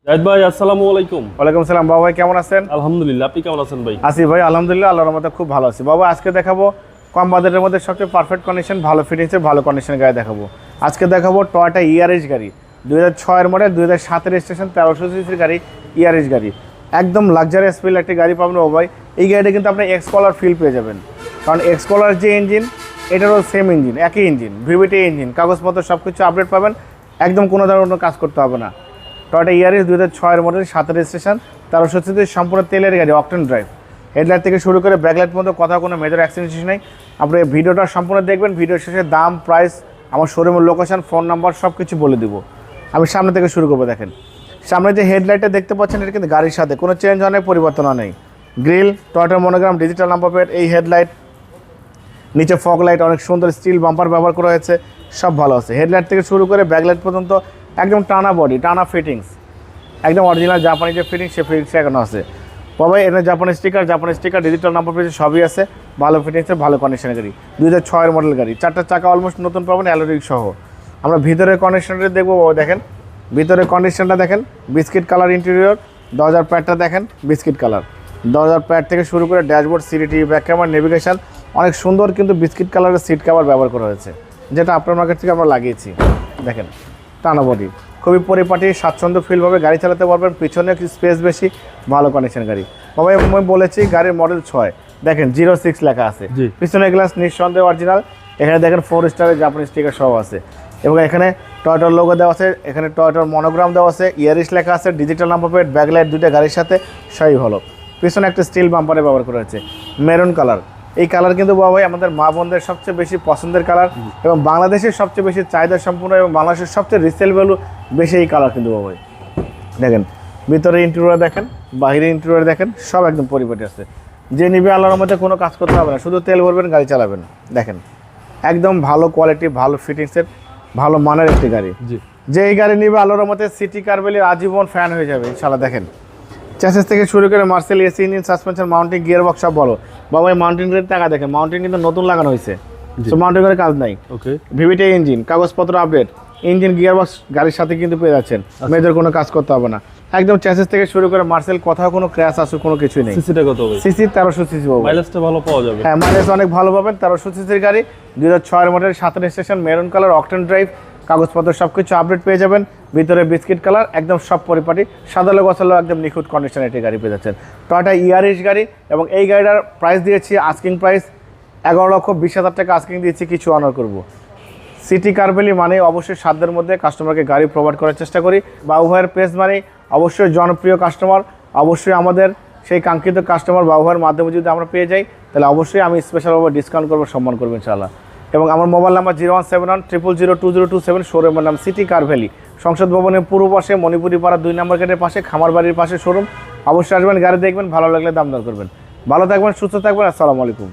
জাহিদ ভাই আসসালামু আলাইকুম। ওয়ালাইকুম সালাম। বাবা ভাই কেমন আছেন? আলহামদুলিল্লাহ, আপনি কেমন আছেন ভাই? আছি ভাই, আলহামদুলিল্লাহ, আল্লাহর রহমতে খুব ভালো আছি। বাবা আজকে দেখাবো কম বাজেটের মধ্যে সবচেয়ে পারফেক্ট কন্ডিশন, ভালো ফিটিংসের ভালো কন্ডিশনের গাড়ি দেখাবো। আজকে দেখাবো টয়োটা ইয়ারিস গাড়ি, 2006 মডেল, 2007 রেজিস্ট্রেশন, 1300 সিসির গাড়ি, ইয়ারিস গাড়ি। একদম লাক্সারিয়াস ফিল একটি গাড়ি পাবেন বাবা ভাই। এই গাড়িটা কিন্তু আপনি এক্সকলার ফিল পেয়ে যাবেন, কারণ এক্সকলার যে ইঞ্জিন, এটারও সেম ইঞ্জিন, একই ইঞ্জিন, ভিভিটি ইঞ্জিন, কাগজপত্র সব কিছু আপডেট পাবেন, একদম কোনো ধরনের কাজ করতে হবে না। Toyota Yaris 2006 model, 7 registration, 1300 CC, সম্পূর্ণ তেলের গাড়ি, অকটেন ড্রাইভ। হেডলাইট থেকে শুরু করে ব্যাকলাইট পর্যন্ত কথা কোনো মেজর অ্যাক্সিডেন্ট ইস্যু নেই। আপনি ভিডিওটা সম্পূর্ণ দেখবেন, ভিডিও শেষে দাম, প্রাইস, আমার শোরুমের লোকেশন, ফোন নাম্বার সব কিছু বলে দিব। আমি সামনে থেকে শুরু করবো। দেখেন সামনে যে হেডলাইটটা দেখতে পাচ্ছেন, এটা কিন্তু গাড়ির সাথে কোনো চেঞ্জ হয় নাই, পরিবর্তন নেই। গ্রিল টয়োটার মনোগ্রাম, ডিজিটাল নাম্বার প্লেট, এই হেডলাইট, নিচে ফগ লাইট, অনেক সুন্দর স্টিল বাম্পার ব্যবহার করা হয়েছে, সব ভালো আছে। হেডলাইট থেকে শুরু করে ব্যাকলাইট পর্যন্ত একদম টানা বডি, টানা ফিটিংস, একদম অরিজিনাল জাপানি যে ফিটিংস, সে ফিটিংস এখনো আছে বাবা। এখানে জাপানি স্টিকার, ডিজিটাল নাম্বার প্লেট সবই আছে, ভালো ফিটিংসের ভালো কন্ডিশনের গাড়ি, 2006 মডেল গাড়ি। 4টা চাকা অলমোস্ট নতুন পাবেন, অ্যালোরিক সহ। আমরা ভিতরের কন্ডিশনটা দেখবো বাবা। দেখেন ভিতরের কন্ডিশনটা দেখেন, বিস্কিট কালার ইন্টেরিয়র। দরজার প্যাডটা দেখেন, বিস্কিট কালার। দরজার প্যাড থেকে শুরু করে dashboard, CD, TV, back camera, navigation, অনেক সুন্দর কিন্তু বিস্কিট কালারের সিট কভার ব্যবহার করা হয়েছে, যেটা আপনার মার্কেট থেকে আমরা লাগিয়েছি। দেখেন টানা বডি, খুবই পরিপাটি, স্বাচ্ছন্দ্য ফিল ভাবে গাড়ি চালাতে পারবেন। পিছনে স্পেস বেশি, ভালো কন্ডিশন গাড়ি বাবা। আমি বলেছি গাড়ির মডেল 6, দেখেন 06 লেখা আছে, পিছনে গ্লাস নিঃসন্দেহে অরিজিনাল। এখানে দেখেন 4 স্টারের জাপানি স্টিকার সহ আছে, এবং এখানে টয়োটার লোগো দেওয়া আছে, এখানে টয়োটার মনোগ্রাম দেওয়া আছে, ইয়ারিস লেখা আছে, ডিজিটাল নাম্বার প্লেট, ব্যাকলাইট, দুইটা গাড়ির সাথে সবই ভালো। পিছনে একটা স্টিল বাম্পারে ব্যবহার করা হয়েছে, মেরুন কালার। এই কালার কিন্তু বাবা আমাদের মা বোনদের সবচেয়ে বেশি পছন্দের কালার, এবং বাংলাদেশের সবচেয়ে বেশি চাহিদা সম্পূর্ণ, এবং বাংলাদেশের সবচেয়ে রিসেল ভ্যালু বেশি এই কালার কিন্তু বাবা। দেখেন ভিতরে ইন্টেরিয়র দেখেন, বাইরে ইন্টেরিয়র দেখেন, সব একদম পরিপাটি আছে। যে নিবে আল্লাহর মধ্যে কোনো কাজ করতে হবে না, শুধু তেল ভরবেন, গাড়ি চালাবেন। দেখেন একদম ভালো কোয়ালিটি, ভালো ফিটিংসের, ভালো মানের একটি গাড়ি। যে এই গাড়ি নিবে আল্লাহর মধ্যে সিটি কারবেলি আজীবন ফ্যান হয়ে যাবে ইনশাআল্লাহ। দেখেন চ্যাসিস থেকে শুরু করে Marcel, AC, engine, suspension, mounting, gear box সব বলো বাবা। এই মাউন্টিং এর টাকা দেখেন, মাউন্টিং কিন্তু নতুন লাগানো হয়েছে, তো মাউন্টিং এর কাজ নাই। ওকে, ভিভিটি ইঞ্জিন, কাগজপত্র আপডেট, ইঞ্জিন, গিয়ার বক্স গাড়ির সাথে কিন্তু পেয়ে যাচ্ছেন, মেজর কোনো কাজ করতে হবে না। একদম চ্যাসিস থেকে শুরু করে মার্সেল, কোথাও কোনো ক্র্যাশ আসুক কোনো কিছুই নেই। সিসিটা কত ভাই? সিসি 1300 সিসি পাবো, মাইলেজটা ভালো পাওয়া যাবে। হ্যাঁ মাইলেজ অনেক ভালো পাবেন। 1300 সিসির গাড়ি, 2006 model, 7 registration, maroon colour, octane drive, কাগজপত্র সব কিছু আপডেট পেয়ে যাবেন। ভিতরে বিস্কিট কালার, একদম সব পরিপাটি, সাদালো গোছালো, একদম নিখুঁত কন্ডিশনে একটি গাড়ি পেয়ে যাচ্ছেন, টয়োটা ইয়ারিস গাড়ি। এবং এই গাড়িটার প্রাইস দিয়েছি, আস্কিং প্রাইস 11,20,000 টাকা আস্কিং দিয়েছি, কিছু অনার করব। সিটি কারবেলি মানে অবশ্যই সাধ্যের মধ্যে কাস্টমারকে গাড়ি প্রোভাইড করার চেষ্টা করি। বাবু ভাইয়ের পেজ মানে অবশ্যই জনপ্রিয় কাস্টমার, অবশ্যই আমাদের সেই কাঙ্ক্ষিত কাস্টমার বাবু ভাইয়ের মাধ্যমে যদি আমরা পেয়ে যাই, তাহলে অবশ্যই আমি স্পেশালভাবে ডিসকাউন্ট করবো, সম্মান করবো ইনশাআল্লাহ। এবং আমার মোবাইল নাম্বার 01710002027, শোরুমের নাম সিটি কার ভ্যালি, সংসদ ভবনের পূর্ব পাশে, মণিপুরি পাড়া 2 নম্বর গেটের পাশে, খামার বাড়ির পাশে শোরুম। অবশ্যই আসবেন, গাড়ি দেখবেন, ভালো লাগলে দাম দর করবেন। ভালো থাকবেন, সুস্থ থাকবেন, আসসালামু আলাইকুম।